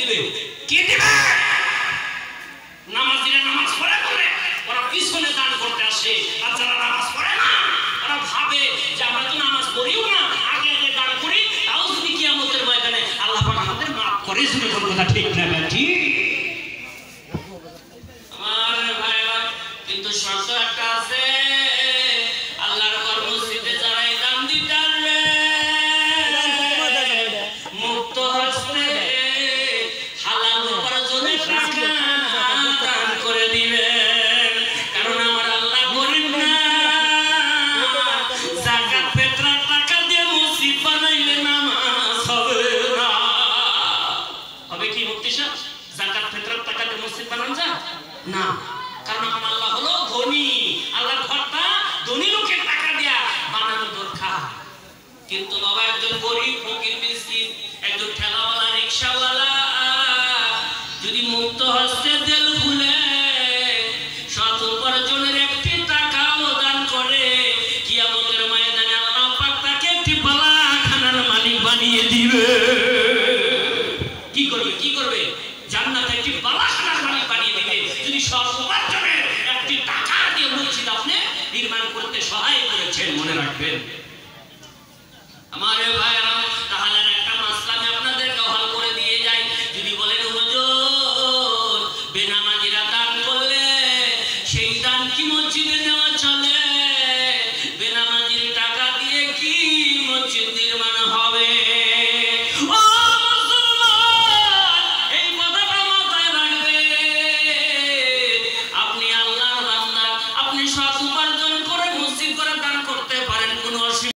দিবে? কে দিবে? নামাজিরা নামাজ পড়ে বলে ওরা পিছনে দান করতে আসে, আর যারা নামাজ পড়ে না ওরা ভাবে যে আমরা তো নামাজ পড়িও না, আগে আগে দান করি, তাও যদি কিয়ামতের ময়দানে আল্লাহ পাক আমাদের মাফ করে। শুনে কোন কথা ঠিক না ঠিক? আমার ভাইরা, কিন্তু শর্ত একটা আছে, আল্লাহর ঘর মসজিদে যারা দান দিতে আসবে মুক্ত হস্তে হালাল উপার্জনে টাকা দান করে দিবেন। কারণ আমার আল্লাহ গরিব না, যাকাত ফিতরার টাকা দিয়ে মসজিদ বানাইলে নামাজ হবে না। হবে কি মুফতি সাহেব? যাকাত ফিতরার টাকা দিয়ে মসজিদ বানান যায় না, কারণ আমার আল্লাহ হলো ধনী। আল্লাহর ঘরটা ধনী লোকের টাকা দিয়া বানানো দরকার। কিন্তু বাবা একজন গরিব ফকির মিসকিন, একজন ঠেলাওয়ালা রিকশাওয়ালা যদি মুক্ত হস্তে দিল খুলে সৎ উপার্জনের একটি টাকাও দান করে, কিয়ামতের ময়দানে আল্লাহ পাক তাকে একটি বালাখানার মালিক বানিয়ে দিবে। কি করবে? কি করবে? জান্নাতে একটি বালাখানার মালিক বানিয়ে দিবে যদি সৎ উপার্জনের একটি টাকা দিয়ে মসজিদ আপনি নির্মাণ করতে সহায় করেছেন। মনে রাখবেন আমার ভাইরা। তাহলে একটা মাসলা আমি আপনাদেরকে হল করে দিয়ে যাই। যদি বলেন হুজুর বেনামাজিরা দান করলে সেই দান কি মসজিদে দেওয়া চলে? বেনামাজির টাকা দিয়ে কি মসজিদ নির্মাণ হবে? ও মুসলমান, এই কথাটা মাথায় রাখবেন। আপনি আল্লাহর বান্দা, আপনি সৎ উপার্জন করে মসজিদ করে